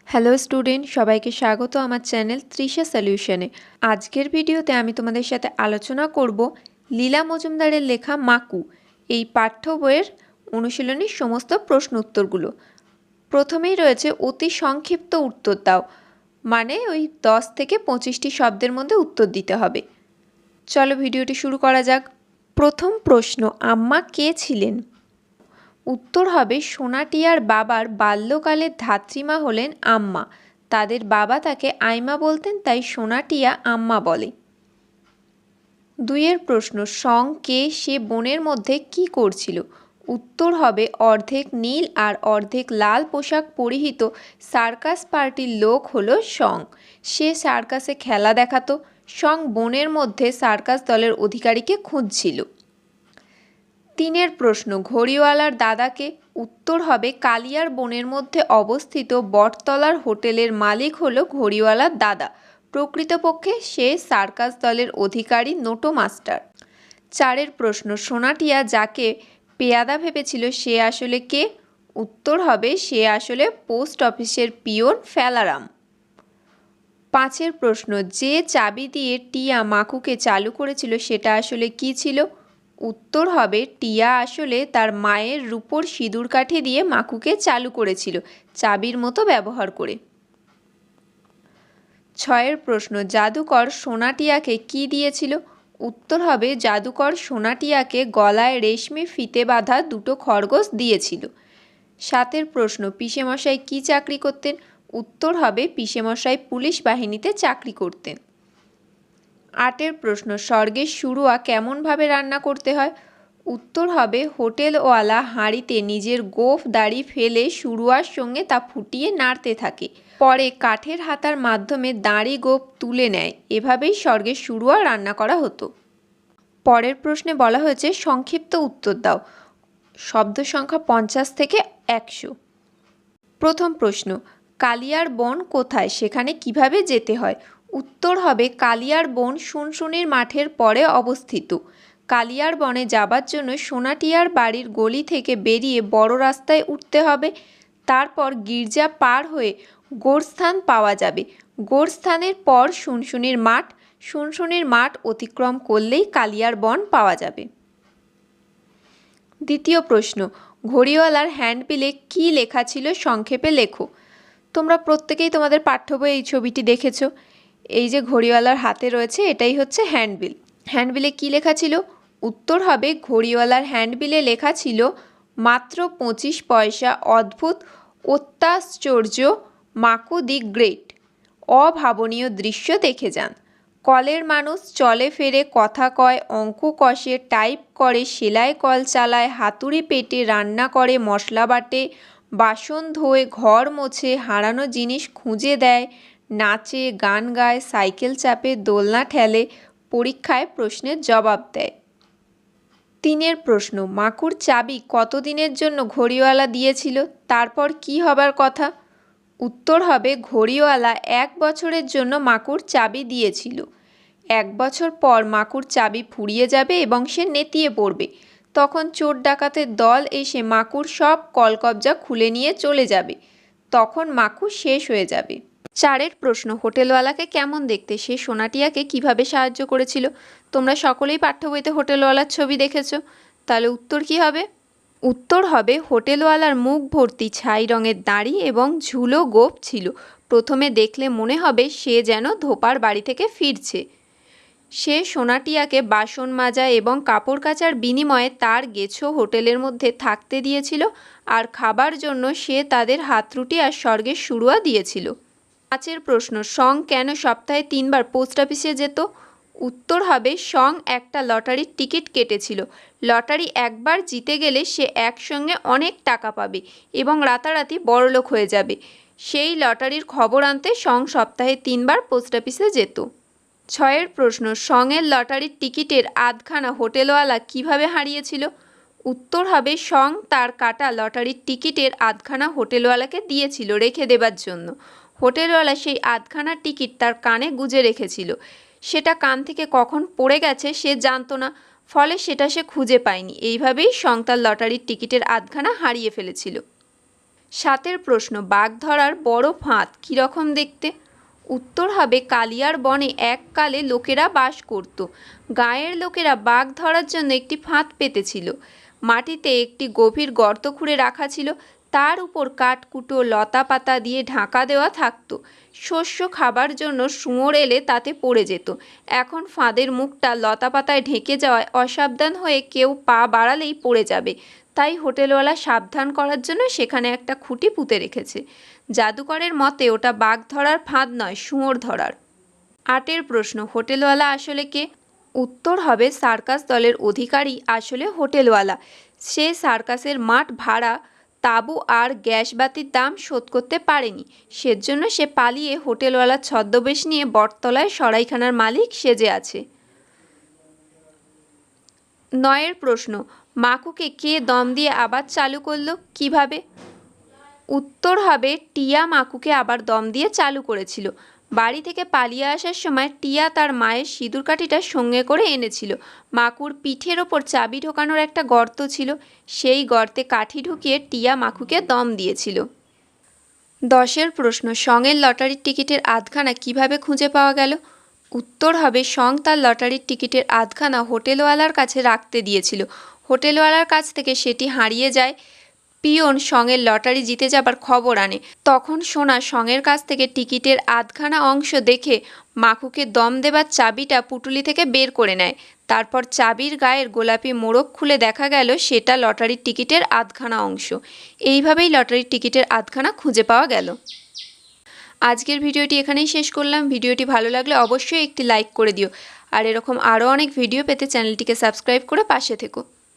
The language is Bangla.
হ্যালো স্টুডেন্ট, সবাইকে স্বাগত আমার চ্যানেল তৃষা সলিউশনে। আজকের ভিডিওতে আমি তোমাদের সাথে আলোচনা করব লীলা মজুমদারের লেখা মাকু এই পাঠ্য বইয়ের অনুশীলনীর সমস্ত প্রশ্ন উত্তরগুলো। প্রথমেই রয়েছে অতি সংক্ষিপ্ত উত্তর দাও, মানে ওই 10 থেকে 25টি শব্দের মধ্যে উত্তর দিতে হবে। চলো ভিডিওটি শুরু করা যাক। প্রথম প্রশ্ন, আম্মা কে ছিলেন? উত্তর হবে সোনাটিয়ার বাবার বাল্যকালের ধাত্রীমা হলেন আম্মা। তাদের বাবা তাকে আইমা বলতেন, তাই সোনাটিয়া আম্মা বলে। দুইয়ের প্রশ্ন, সং কে সে বনের মধ্যে কি করছিল? উত্তর হবে অর্ধেক নীল আর অর্ধেক লাল পোশাক পরিহিত সার্কাস পার্টির লোক হলো সং। সে সার্কাসে খেলা দেখাতো। সং বনের মধ্যে সার্কাস দলের অধিকারীকে খুঁজছিল। তিনের প্রশ্ন, ঘড়িওয়ালার দাদাকে? উত্তর হবে কালিয়ার বনের মধ্যে অবস্থিত বটতলার হোটেলের মালিক হলো ঘড়িওয়ালার দাদা। প্রকৃতপক্ষে সে সার্কাস দলের অধিকারী নোটো মাস্টার। চারের প্রশ্ন, সোনাটিয়া যাকে পেয়াদা ভেবেছিল সে আসলে কে? উত্তর হবে সে আসলে পোস্ট অফিসের পিওন ফেলারাম। পাঁচের প্রশ্ন, যে চাবি দিয়ে টিয়া মাকুকে চালু করেছিল সেটা আসলে কি ছিল? উত্তর হবে টিয়া আসলে তার মায়ের রূপোর সিঁদুর কাঠি দিয়ে মাকুকে চালু করেছিল, চাবির মতো ব্যবহার করে। ছয়ের প্রশ্ন, জাদুকর সোনাটিয়াকে কি দিয়েছিল? উত্তর হবে জাদুকর সোনাটিয়াকে গলায় রেশমি ফিতে বাঁধা দুটো খরগোশ দিয়েছিল। সাতের প্রশ্ন, পিসেমশাই কি চাকরি করতেন? উত্তর হবে পিসেমশাই পুলিশ বাহিনীতে চাকরি করতেন। আটের প্রশ্ন, স্বর্গের শুরুয়া কেমনভাবে রান্না করতে হয়? উত্তর হবে হোটেলওয়ালা হাঁড়িতে নিজের গোঁফ দাড়ি ফেলে শুরুয়ার সঙ্গে তা ফুটিয়ে নাড়তে থাকে, পরে কাঠের হাতার মাধ্যমে দাড়ি গোঁফ তুলে নেয়। এভাবেই স্বর্গের শুরুয়া রান্না করা হতো। পরের প্রশ্নে বলা হয়েছে সংক্ষিপ্ত উত্তর দাও। শব্দ সংখ্যা 50 থেকে 100। প্রথম প্রশ্ন, কালিয়ার বন কোথায়, সেখানে কিভাবে যেতে হয়? উত্তর হবে কালিয়ার বন শুনশুনির মাঠের পরে অবস্থিত। কালিয়ার বনে যাবার জন্য সোনাটিয়ার বাড়ির গলি থেকে বেরিয়ে বড় রাস্তায় উঠতে হবে। তারপর গির্জা পার হয়ে গোরস্থান পাওয়া যাবে। গোরস্থানের পর শুনশুনির মাঠ। শুনশুনির মাঠ অতিক্রম করলেই কালিয়ার বন পাওয়া যাবে। দ্বিতীয় প্রশ্ন, ঘড়িওয়ালার হ্যান্ডবিলে কি লেখা ছিল সংক্ষেপে লেখো। তোমরা প্রত্যেকেই তোমাদের পাঠ্য বইয়ে এই ছবিটি দেখেছো। এই যে ঘড়িওয়ালার হাতে রয়েছে এটাই হচ্ছে হ্যান্ডবিল। হ্যান্ডবিলে কি লেখা ছিল? উত্তর হবে ঘড়িওয়ালার হ্যান্ডবিলে লেখা ছিল মাত্র 25 পয়সা, অদ্ভুত, অত্যাশ্চর্য, মাকু দি গ্রেট, অভাবনীয় দৃশ্য দেখে যান। কলের মানুষ চলে ফেরে, কথা কয়, অঙ্ক কষে, টাইপ করে, সেলাই কল চালায়, হাতুড়ি পেটে, রান্না করে, মশলা বাটে, বাসন ধোয়, ঘর মোছে, হারানো জিনিস খুঁজে দেয়, নাচে, গান গায়, সাইকেল চাপে, দোলনা ঠেলে, পরীক্ষায় প্রশ্নের জবাব দেয়। তিনের প্রশ্ন, মাকুর চাবি কতদিনের জন্য ঘড়িওয়ালা দিয়েছিল, তারপর কি হবার কথা? উত্তর হবে ঘড়িওয়ালা 1 বছরের জন্য মাকুর চাবি দিয়েছিল। 1 বছর পর মাকুর চাবি ফুরিয়ে যাবে এবং সে নেতিয়ে পড়বে। তখন চোর ডাকাতের দল এসে মাকুর সব কলকবজা খুলে নিয়ে চলে যাবে। তখন মাকু শেষ হয়ে যাবে। চারের প্রশ্ন, হোটেলওয়ালাকে কেমন দেখতে, সে সোনাটিয়াকে কিভাবে সাহায্য করেছিল? তোমরা সকলেই পাঠ্য বইতে হোটেলওয়ালার ছবি দেখেছো, তাহলে উত্তর কি হবে? উত্তর হবে হোটেলওয়ালার মুখ ভর্তি ছাই রঙের দাড়ি এবং ঝুলো গোঁফ ছিল। প্রথমে দেখলে মনে হবে সে যেন ধোপার বাড়ি থেকে ফিরছে। সে সোনাটিয়াকে বাসন মাজা এবং কাপড় কাচার বিনিময়ে তার গেছো হোটেলের মধ্যে থাকতে দিয়েছিল, আর খাবার জন্য সে তাদের হাতরুটি আর স্বর্গের শুরুয়া দিয়েছিল। পাঁচের প্রশ্ন, সং কেন সপ্তাহে 3 বার পোস্ট অফিসে যেত? উত্তর হবে সং একটা লটারির টিকিট কেটেছিল। লটারি একবার জিতে গেলে সে একসঙ্গে অনেক টাকা পাবে এবং রাতারাতি বড়লোক হয়ে যাবে। সেই লটারির খবর আনতে সং সপ্তাহে 3 বার পোস্ট অফিসে যেত। ছয়ের প্রশ্ন, সঙের লটারির টিকিটের আধখানা হোটেলওয়ালা কিভাবে হারিয়েছিল? উত্তর হবে সং তার কাটা লটারির টিকিটের আধখানা হোটেলওয়ালাকে দিয়েছিল রেখে দেবার জন্য। হোটেলওয়ালা সেই আধখানা টিকিট তার কানে গুজে রেখেছিল। সেটা কান থেকে কখন পড়ে গেছে সে জানতো না, ফলে সেটা সে খুঁজে পায়নি। এইভাবেই সং তার লটারির টিকিটের আধখানা হারিয়ে ফেলেছিল। 7 প্রশ্ন, বাঘ ধরার বড় ফাঁদ কীরকম দেখতে? উত্তর হবে কালিয়ার বনে এককালে লোকেরা বাস করত। গাঁয়ের লোকেরা বাঘ ধরার জন্য একটি ফাঁদ পেতেছিল। মাটিতে একটি গভীর গর্ত খুঁড়ে রাখা ছিল, তার উপর কাঠকুটো লতা পাতা দিয়ে ঢাকা দেওয়া থাকতো। শস্য খাবার জন্য শুয়োর এলে তাতে পড়ে যেত। এখন ফাঁদের মুখটা লতা পাতায় ঢেকে যাওয়ায় অসাবধান হয়ে কেউ পা বাড়ালেই পড়ে যাবে, তাই হোটেলওয়ালা সাবধান করার জন্য সেখানে একটা খুঁটি পুঁতে রেখেছে। জাদুকরের মতে ওটা বাঘ ধরার ফাঁদ নয়, শুয়োর ধরার। 8 প্রশ্ন, হোটেলওয়ালা আসলে কে? উত্তর হবে সার্কাস দলের অধিকারী আসলে হোটেলওয়ালা। সে সার্কাসের মাঠ ভাড়া, তাঁবু আর গ্যাস বাতির দাম শোধ করতে পারেনি, সেজন্য সে পালিয়ে হোটেলওয়ালার ছদ্মবেশ নিয়ে বটতলায় সরাইখানার মালিক সেজে আছে। 9 প্রশ্ন, মাকুকে কে দম দিয়ে আবার চালু করলো, কিভাবে? উত্তর হবে টিয়া মাকুকে আবার দম দিয়ে চালু করেছিল। বাড়ি থেকে পালিয়ে আসার সময় টিয়া তার মায়ের সিঁদুর কাঠিটা সঙ্গে করে এনেছিল। মাকুর পিঠের ওপর চাবি ঢোকানোর একটা গর্ত ছিল, সেই গর্তে কাঠি ঢুকিয়ে টিয়া মাকুকে দম দিয়েছিল। 10 প্রশ্ন, সঙের লটারির টিকিটের আধখানা কিভাবে খুঁজে পাওয়া গেল? উত্তর হবে সং তার লটারির টিকিটের আধখানা হোটেলওয়ালার কাছে রাখতে দিয়েছিল। হোটেলওয়ালার কাছ থেকে সেটি হারিয়ে যায়। পিয়ন সঙের লটারি জিতে যাবার খবর আনে। তখন সোনা সঙের কাছ থেকে টিকিটের আধখানা অংশ দেখে মাকুকে দম দেবার চাবিটা পুটুলি থেকে বের করে নেয়। তারপর চাবির গায়ের গোলাপি মোড়ক খুলে দেখা গেল সেটা লটারির টিকিটের আধখানা অংশ। এইভাবেই লটারির টিকিটের আধখানা খুঁজে পাওয়া গেল। আজকের ভিডিওটি এখানেই শেষ করলাম। ভিডিওটি ভালো লাগলে অবশ্যই একটি লাইক করে দিও, আর এরকম আরও অনেক ভিডিও পেতে চ্যানেলটিকে সাবস্ক্রাইব করে পাশে থেকো।